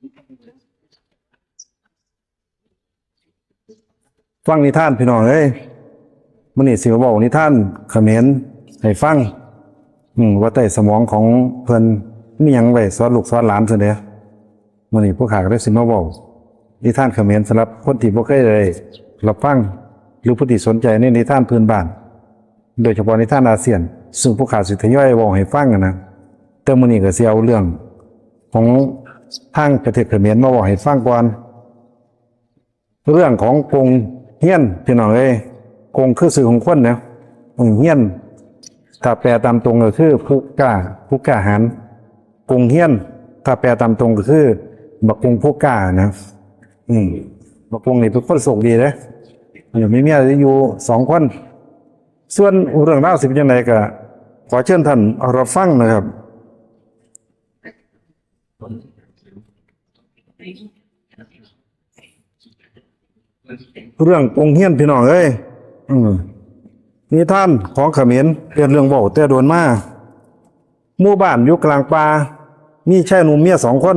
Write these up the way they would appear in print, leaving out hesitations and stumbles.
ฟังนิทานพี่น้องเอ้ยมื้อนี้สิมาบอกนิทานเขมรให้ฟังว่าใต้สมองของเพิ่นมีหยังไว้สอนลูกสอนหลานซะเด้อมื้อนี้ผู้ข้าก็ได้สิมาเว้านิทานเขมรสำหรับคนที่บ่เคยได้รับฟังหรือผู้ที่สนใจในนิทานพื้นบ้านโดยเฉพาะนิทานอาเซียนซึ่งผู้ข้าสิทยอยเว้าให้ฟังนะแต่มื้อนี้ก็สิเอาเรื่องของทางประเทศเขมรมาเว้าให้ฟังก่อนเรื่องของกงเฮียนพี่น้องเอ้ยกงคือสื่อของคนนะเฮียนถ้าแปลตามตรงก็คือผู้กล้าหาญกงเฮียนถ้าแปลตามตรงก็คือบักกงผู้กล้านะบักกงนี่เป็นคนโชคดีเด้อมีเมียอยู่2คนส่วนเรื่องราวสิเป็นจังไดก็ขอเชิญท่านรับฟังนะครับเรื่องกงเฮียนพี่น้องเอ้ยนิทานของเขมรเป็นเรื่องเว้าแต่โดนมาหมู่บ้านอยู่กลางป่ามีชายหนุ่มเมีย2คน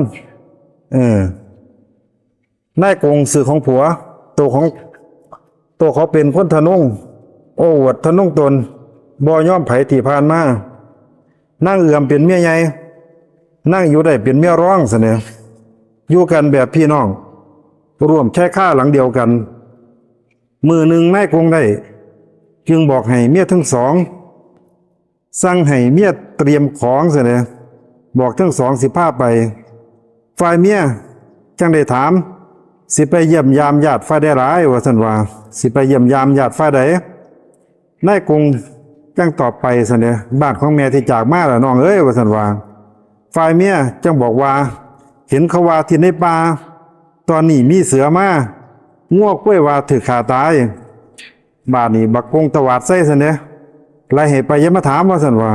นายกงสื่อของผัวตัวเขาเป็นคนทะนงโอ้อวดทะนงตนบ่ยอมไผที่ผ่านมานั่งเอื้อมเป็นเมียใหญ่นั่งอยู่ได้เป็นเมียร้องซะเนี่ยอยู่กันแบบพี่น้องร่วมแค่ข้าหลังเดียวกันมือหนึ่งนายกงได้จึงบอกให้เมียทั้งสองสั่งให้เมียเตรียมของซะเนี่ยบอกทั้งสองสิพาไปฝ่ายเมียจังได้ถามสิไปเยี่ยมยามญาติฝ่ายใดหลายว่าซั่นว่าสิไปเยี่ยมยามญาติฝ่ายใดนายกงจังตอบไปซะเนี่ยบ้านของแม่ที่จากมาล่ะน้องเอ้ยว่าซั่นว่าฝ่ายเมียจังบอกว่าเห็นเขาว่าที่ในป่าตอนนี้มีเสือมางัวกล้วยว่าถูกฆ่าตายบ้านนี้บักกงตวาดใส่ซะเนี่ยไล่ให้ไปอย่ามาถามว่าซั่นว่า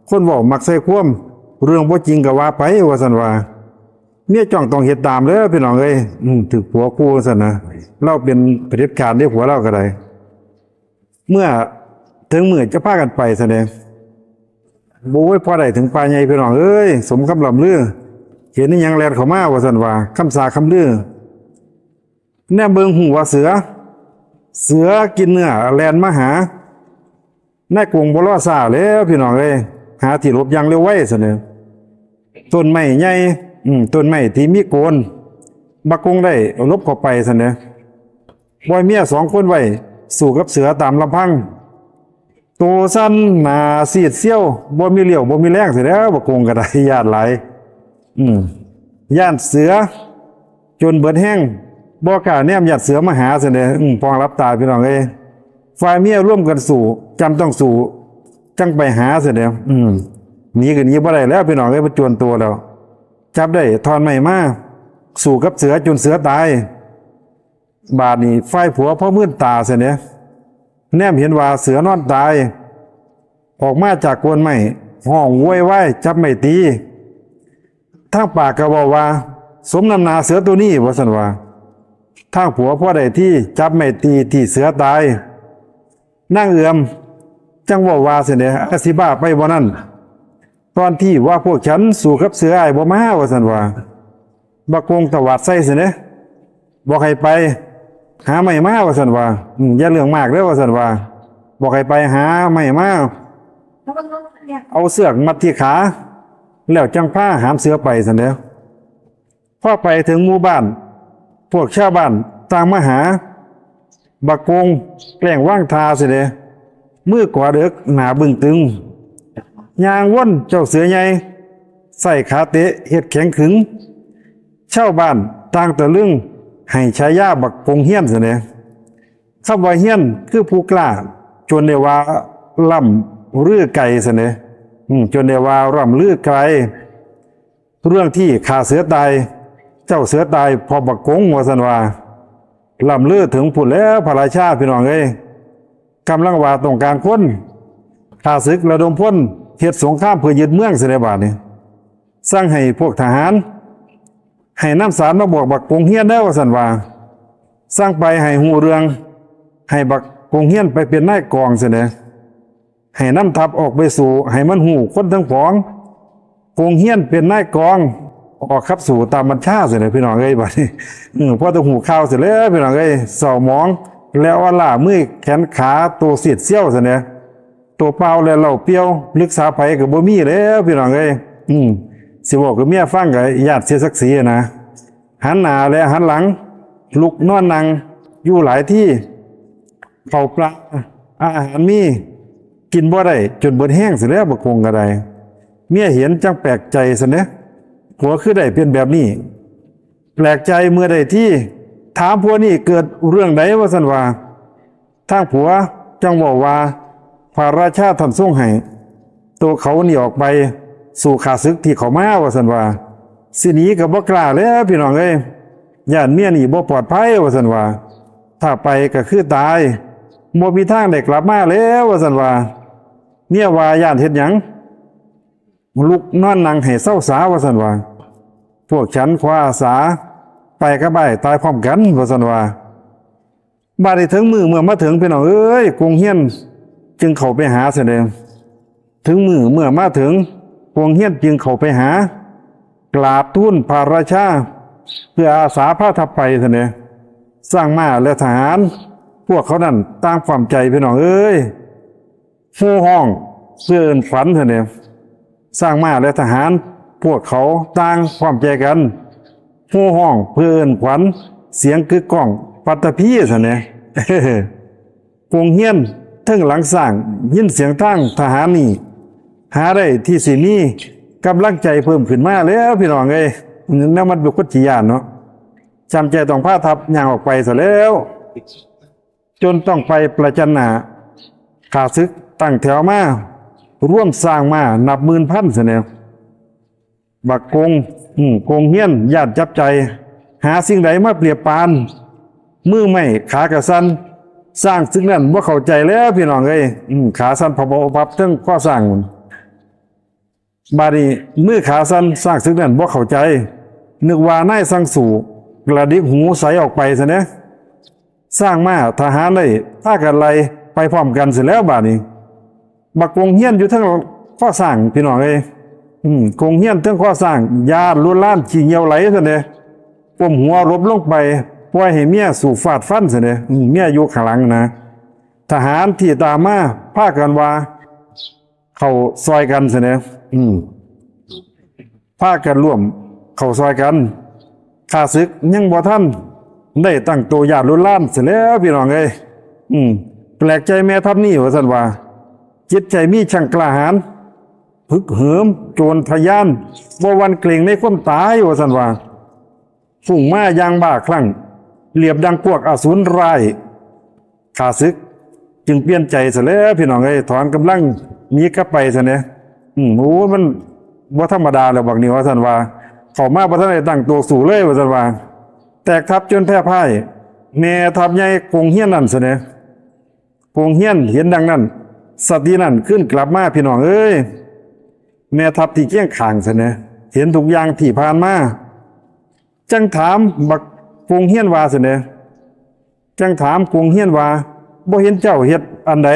คนเว้ามักใส่ความเรื่องบ่จริงก็ว่าไปว่าซั่นว่าเมียจ้องต้องเฮ็ดตามเด้อพี่น้องเอ้ยถึกผัวคู่ซั่นนะเราเป็นเผด็จการได้ผัวเราก็ได้เมื่อถึงมื้อจะพากันไปซะเนี่ยบ่ไว้พอได้ถึงป่าใหญ่พี่น้องเอ้ยสมคำล่ำลือเห็นอีหยังแล่นเข้ามาว่าซั่นว่าคำสาคำลือแน่เบิ่งหูว่าเสือกินเนื้อแล่นมาหานายกงบ่รอซ่าแล้วพี่น้องเอ้ยหาที่หลบอย่างเร็วไว้ซะเนี่ยต้นไม้ใหญ่ต้นไม้ที่มีโกนบักกงได้หลบเข้าไปซะเนี่ยปล่อยเมีย2คนไว้สู้กับเสือตามลำพังโตสั้นหน้าซีดเซี่ยวบ่มีเลี้ยวบ่มีแรงซะแล้วบักกงก็ได้ญาติหลายย่านเสือจนเบิดแห้งบ่กล้าแนมญาติเสือมาหาซะเนี่ยปองรับตาพี่น้องเอ้ยฝ่ายเมียร่วมกันสู้จำต้องสู้จังไปหาซะเนี่ยหนีก็หนีบ่ได้แล้วพี่น้องเอ้ยมันจวนตัวแล้วจับได้ทอนไม้มาสู้กับเสือจนเสือตายบาดนี้ฝ่ายผัวพอมื่นตาซะเนี่ยแนมเห็นว่าเสือนอนตายออกมาจากโคนไม้ห้องโวยวายจับไม้ตีทางปากก็บอกว่าสมน้ำหน้าเสือตัวนี้ว่าซั่นว่าทางผัวพ่อใดที่จับไม้ตีที่เสือตายนั่งเอื้อมจังว่าซะเนี่ยอสิบ้าไปบ่นั้นตอนที่ว่าพวกฉันสู้กับเสืออ้ายบ่มาว่าซั่นว่าบักกงตวาดใส่ซะเนี่ยบอกให้ไปหาไม้มาว่าซั่นว่าอย่าเรื่องมากเด้อว่าซั่นว่าบอกให้ไปหาไม้มาเอาเสือกมัดที่ขาแล้วจังพาหามเสือไปซั่นเด้อพอไปถึงหมู่บ้านพวกชาวบ้านต่างมาหาบักกงแกล้งว่างทาซะเด้อมือกว่าเด็กหน้าบึ้งตึงย่างว่นเจ้าเสือใหญ่ใส่ขาเตะเฮ็ดแข็งขึงชาวบ้านต่างตะลึงให้ฉายาบักกงเฮียนซะเนี่ยคำว่าเฮียนคือผู้กล้าจนได้ว่าล่ำลือไกลซะเนี่ยจนได้ว่าล่ำลือไกลเรื่องที่ฆ่าเสือตายเจ้าเสือตายพอบักกงว่าซั่นว่าล่ำลือถึงพุ่นแล้วพระราชาพี่น้องเอ้ยกำลังว่าต้องการคนฆ่าศึกระดมพลเฮ็ดสงครามเพื่อยึดเมืองซะในบาดนี้สั่งให้พวกทหารให้นำสารมาบอกบักกงเฮียนแล้วว่าซั่นว่าสร้างไปให้ฮู้เรื่องให้บักกงเฮียนไปเป็นนายกองซะเด้ให้นำทัพออกไปสู่ให้มันฮู้คนทั้งผองกงเฮียนเป็นนายกอง ออกขับสู่ตามบัญชาเสร็จเลยพี่น้องเอ้ยบัดนี้พอต้องหูข้าวเสร็จแล้วพี่น้องเอ้ยเศร้าหมองแล้วว่าล่ามือแขนขาตัวเสียดเสี้ยวเสร็จเนี่ยตัวเปล่าแล้วเหล่าเปรี้ยวลึกษาไผกับบ่มีแล้วพี่น้องเอ้ยสิบอกกับเมียฟังกับญาติเสียศักดิ์ศรีนะหันหน้าและหันหลังลุกนอนนั่งอยู่หลายที่เผาปลาอาหารมีกินบ่ได้จนเบิดแห้งเสียแล้วบ่คงก็ได้เมียเห็นจังแปลกใจซะเนี่ยผัวคือได้เป็นแบบนี้แปลกใจเมื่อใดที่ถามผัวนี่เกิดเรื่องใดว่าซั่นว่าทางผัวจังบอกว่าพระราชาท่านทรงให้ตัวเขานี่ออกไปสู่ข้าศึกที่เขามาว่าซั่นว่าสิหนีก็บ่กล้าแล้วพี่น้องเอ้ยย่านเมียนี่บ่ปลอดภัยว่าซั่นว่าถ้าไปก็คือตายบ่มีทางได้กลับมาแล้วว่าซั่นว่าเมียว่าย่านเฮ็ดหยังลุกนอนนั่งให้เศร้าสาว่าซั่นว่าพวกฉันขออาสาไปกับบ่ายตายพร้อมกันว่าซั่นว่าบ่ได้ถึงมือเมื่อมาถึงพี่น้องเอ้ยกงเฮียนจึงเข้าไปหาเสียเด้ถึงมือเมื่อมาถึงกงเฮียนจึงเข้าไปหากราบทูลพระราชาเพื่ออาสาพาทัพไปเสียเด้สร้างม้าและทหารพวกเขานั่นต่างความใจพี่น้องเอ้ยโห่ห้องเพื่อเอิ้นขวัญเสียเด้สร้างม้าและทหารพวกเขาต่างความใจกันโห่ห้องเพื่อเอิ้นขวัญเสียงกึกก้องปัตตภีเสียเด้กงเฮียนทึ่งหลังสร้างยินเสียงตั้งทหารนี่หาได้ที่สิมีกำลังใจเพิ่มขึ้นมาแล้วพี่น้องเอ้ยนั่นมันบุกจิยานเนาะจำใจต้องพาทัพย่างออกไปซะแล้วจนต้องไปประจันหน้าข้าศึกตั้งแถวมาร่วมสร้างมานับหมื่นพันซะแล้วบักกงเฮียนญาติจับใจหาสิ่งใดมาเปรียบปานมือไม่ขากระสันสร้างซึ่งนั้นว่าเข้าใจแล้วพี่น้องเอ้ยขาสั้นพอพับทั้งข้อสร้างบาดีมือขาสั้นสร้างซึ่งนั้นว่าเข้าใจนึกว่านายสั่งสู่กระดิกหูใสออกไปซะเนี่ยสร้างมาทหารได้ถ้ากันไรไปพร้อมกันเสร็จแล้วบาดนี้บักกงเฮียนอยู่ทั้งข้อสร้างพี่น้องเอ้ยกงเฮียนทั้งข้อสร้างยาล้วนล้านขี้เหี่ยวไหลซะเนี่ยก้มหัวรบลงไปปล่อยให้เมียสู่ฟาดฟันซะเนี่ยเมียอยู่ข้างหลังนะทหารที่ตามมาพากันว่าเข้าซอยกันซะเนี่ยพากันร่วมเข้าซอยกันข้าศึกยังบ่ทันได้ตั้งตัวญาติล้วนล้านเสร็จแล้วพี่น้องเอ้ยแปลกใจแม่ทัพนี่ว่าซั่นว่าจิตใจมีช่างกล้าหาญพึกเหิมโจรทะยานบ่หวั่นเกรงในความตายว่าซั่นว่าฝุ่งมาอย่างบ้าคลั่งเรียบดังพวกอสูรร้ายข้าศึกจึงเปลี่ยนใจซะแล้วพี่น้องเอ้ยถอนกำลังหนีกลับไปซะเนี่ยโอ้มันบ่ธรรมดาแล้วบักนี้ว่าซั่นว่าเข้ามาบ่ทันได้ตั้งตัวสู้เลยว่าซั่นว่าแตกทัพจนแพ้พ่ายแม่ทัพใหญ่กงเฮียนนั่นซะเนี่ยกงเฮียนเห็นดังนั้นสตินั่นขึ้นกลับมาพี่น้องเอ้ยแม่ทัพที่เกี้ยงข้างซะเนี่ยเห็นทุกอย่างที่ผ่านมาจังถามบักกงเฮียนว่าซะเนี่ยจังถามกงเฮียนว่าบ่เห็นเจ้าเฮ็ดอันใด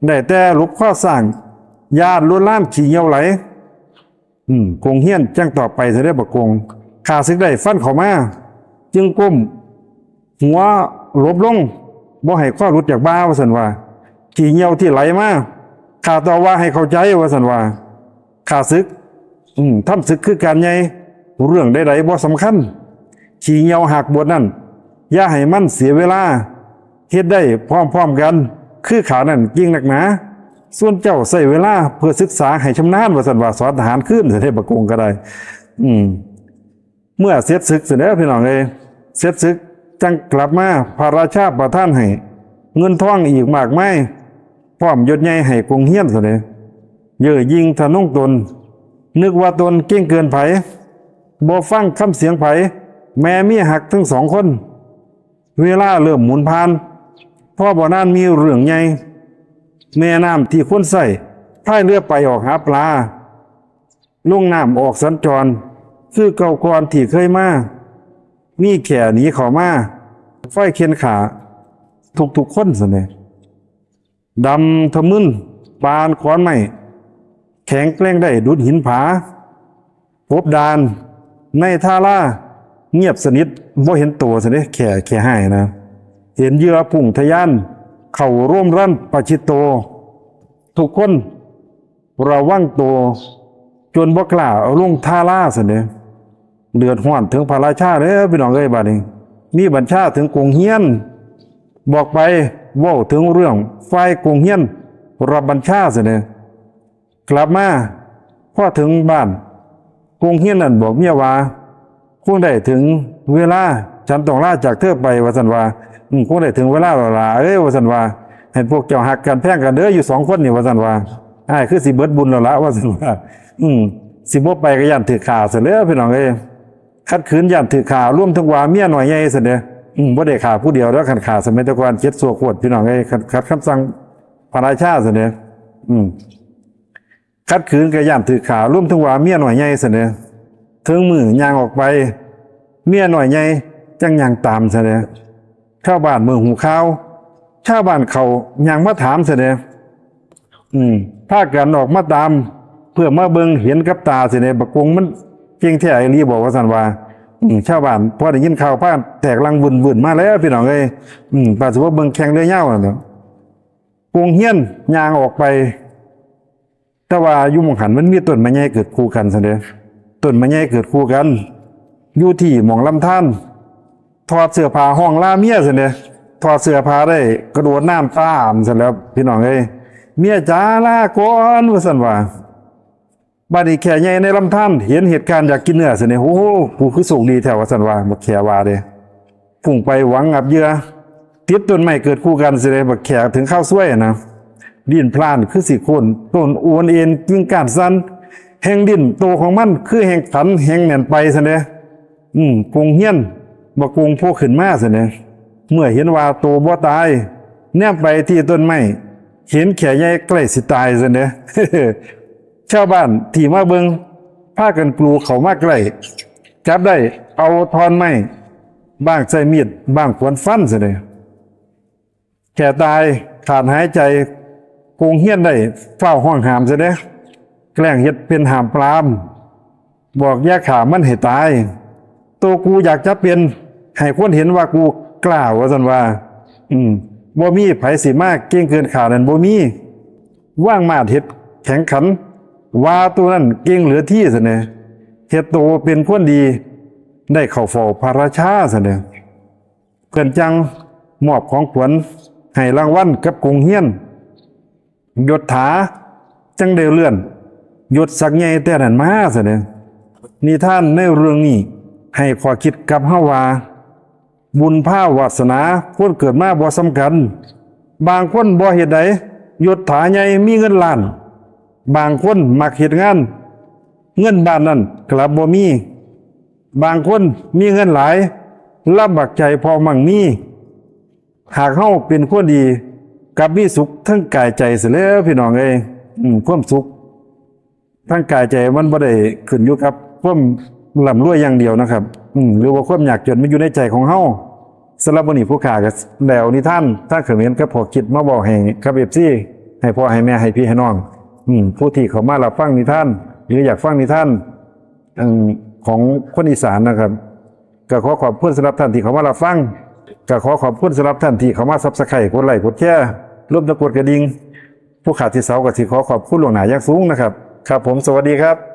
ได้แต่หลบข้อสร้างญาติล้วนล้านขี้เหี่ยวไหลกงเฮียนจังตอบไปซะได้บักกงข้าศึกได้ฟันเข้ามาจึงก้มหัวหลบลงบ่ให้ข้อหลุดจากบ้าว่าซั่นว่าขี้เหี่ยวที่ไหลมาข้าต่อว่าให้เข้าใจว่าซั่นว่าข้าศึกทำศึกคือการใหญ่เรื่องใดๆบ่สำคัญขี้เหี่ยวหักบทนั่นอย่าให้มันเสียเวลาเฮ็ดได้พร้อมๆกันคือขานั่นยิ่งหนักหนาส่วนเจ้าใช้เวลาเพื่อศึกษาให้ชำนาญว่าซั่นว่าสอนทหารขึ้นสิได้บักกงก็ได้เมื่อเสร็จศึกเสร็จแล้วพี่น้องเอ้ยเสร็จศึกจังกลับมาพระราชาประทานให้เงินทองอีกมากมายพร้อมยศใหญ่ให้กงเฮียนซะเด้เย่อยิ่งทะนงตนนึกว่าตนเก่งเกินไผบ่ฟังคำเสียงไผแม่เมียหักทั้งสองคนเวลาเริ่มหมุนผ่านพ่อบ่นานมีเรื่องใหญ่แม่น้ำที่คนใส่พายเรือไปออกหาปลาลงน้ำออกสัญจรคือเก่าก่อนที่เคยมามีแข่หนีเข้ามาไฟเคียนขาทุกคนซะเนี่ยดำทะมึนปานขอนไม้แข็งแกร่งได้ดุดหินผาพบดาน ในท่าล่าเงียบสนิทบ่เห็นตัวซะเด้แค่หายนะเห็นเหยื่อพุ่งทะยานเข้าร่วมรั้นประชิดโตวทุกคนระวังตัวจนบ่กล้าเอาลงท่าล่าซะเด้เดือดร้อนถึงพระราชาเด้อพี่น้องเอ้ยบัดนี้มีบัญชาถึงกรุงเฮียนบอกไปเว้าถึงเรื่องฝ่ายกรุงเฮียนรับบัญชาซะเด้กลับมาพอถึงบ้านกรุงเฮียนนั่นบอกเมียว่าคงได้ถึงเวลาฉันต้องลาจากเธอไปว่าซั่นว่าคงได้ถึงเวลาแล้วล่ะเอ้ยว่าซั่นว่าให้พวกเจ้าหักกันแพงกันเด้ออยู่สองคนนี่ว่าซั่นว่าอ้ายคือสิเบิดบุญแล้วล่ะว่าซั่นว่าสิบ่ไปก็ย่านถูกฆ่าซะแล้วพี่น้องเอ้ยคัดขืนย่านถูกฆ่ารวมทั้งว่าเมียน้อยใหญ่ซะเด้อบ่ได้ฆ่าผู้เดียวแล้วคันฆ่าสมัยแตะก่อน7สัวขวดพี่น้องเอ้ยขัดคำสั่งพระราชาซะเด้อคัดขืนก็ย่านถูกฆ่ารวมทั้งว่าเมียน้อยใหญ่ซะเด้อถึงมือย่างออกไปเมียน้อยใหญ่จังย่างตามซะเด้อชาวบ้านเมืองหูข่าวชาวบ้านเขาย่างมาถามซะเด้อพากันออกมาตามเพื่อมาเบิ่งเห็นกับตาซะเด้บักกงมันเก่งแท้อีหลีบอกว่าซั่นว่าชาวบ้านพอได้ยินข่าวพาแตกลังวุ่นๆมาแล้วพี่น้องเอ้ยปาสิว่าเบิ่งแข่งเรือยาวนั่นเนาะกรุงเฮียนย่างออกไปแต่ว่าอยู่หม่องหันมันมีต้นไม้ใหญ่เกิดคู่กันซะเด้ต้นไม้ใหญ่เกิดคู่กันอยู่ที่หม่องลำธารถอดเสื้อผ้าห้องลาเมียซะเด้ถอดเสื้อผ้าได้กระโดดน้ำตามซะแล้วพี่น้องเอ้ยเมียจ๋าลาก่อนว่าซั่นว่าบัดนี้แค่ใหญ่ในลำธารเห็นเหตุการณ์อยากกินเนื้อซะเนี่ยโอ้โหกูคือโชคดีแท้ว่าซั่นว่าบักแขว่าเด้พุ่งไปหวังอับเหยื่อติดต้นไม้เกิดคู่กันซะเด้บักแขถึงข้าวซวยนะดิ้นพล่านคือสิโคนต้นอวนเอ็นกิ่งก้านสั้นแห่งดิ้นโตของมันคือแห่งขันแห่งแน่นไปซะเด้กรุงเฮียนบักกงโผล่ขึ้นมาซะเด้เมื่อเห็นว่าโตบ่ตายแนมไปที่ต้นไม้เห็นแขใหญ่ใกล้สิตายซะเด้ ชาวบ้านที่มาเบิงพากันกลูเข้ามาใกล้จับได้เอาทอนไม้บ้างใส่มีดบ้างขวนฟันซะเด้แขตายขาดหายใจกรุงเฮียนได้เฝ้าห้องหามซะเด้แกล้งเฮ็ดเป็นหามปรามบอกอย่าฆ่ามันให้ตายตัวกูอยากจะเป็นให้คนเห็นว่ากูกล้าว่าซั่นว่าบ่มีไผสิมาเก่งเกินข้านั่นบ่มีว่างมาดเฮ็ดแข่งขันว่าตัวนั้นเก่งเหลือที่ซะแน่เฮ็ดโตเป็นคนดีได้เข้าเฝ้าพระราชาซะแน่เพิ่นจังมอบของขวัญให้รางวัลกับกรุงเฮียนยศถาจังได้เลื่อนยศศักดิ์ใหญ่แต่นั้นมาซะแน่นิทานในเรื่องนี้ให้ข้อคิดกับเฮาว่าบุญภาวาสนาคนเกิดมาบ่สำคัญบางคนบ่เฮ็ดใดยศถาใหญ่มีเงินล้านบางคนมักเฮ็ดงานเงินบ้านนั้นกลับบ่มีบางคนมีเงินหลายลำบากใจพอมั่งมีหากเฮาเป็นคนดีกับมีสุขทั้งกายใจเสียแล้วพี่น้องเอ้ยความสุขทั้งกายใจมันบ่ได้ขึ้นอยู่กับความร่ำรวยอย่างเดียวนะครับหรือว่าความยากจนมันอยู่ในใจของเฮาสำหรับวันนี้ผู้ข่าก็แล้วนิทานถ้าเขมรกับพอคิดมาบอกให้กับ FC ให้พ่อให้แม่ให้พี่ให้น้องผู้ที่เขามารับฟังนิทานหรืออยากฟังนิทานของคนอีสานนะครับก็ขอขอบคุณสำหรับท่านที่เขามารับฟังก็ขอขอบคุณสำหรับท่านที่เขามาSubscribeกดไลค์กดแชร์รวมทั้งกดกระดิ่งผู้ขาดที่เสาก็สิขอขอบคุณหลวงหน้าอย่างสูงนะครับครับผมสวัสดีครับ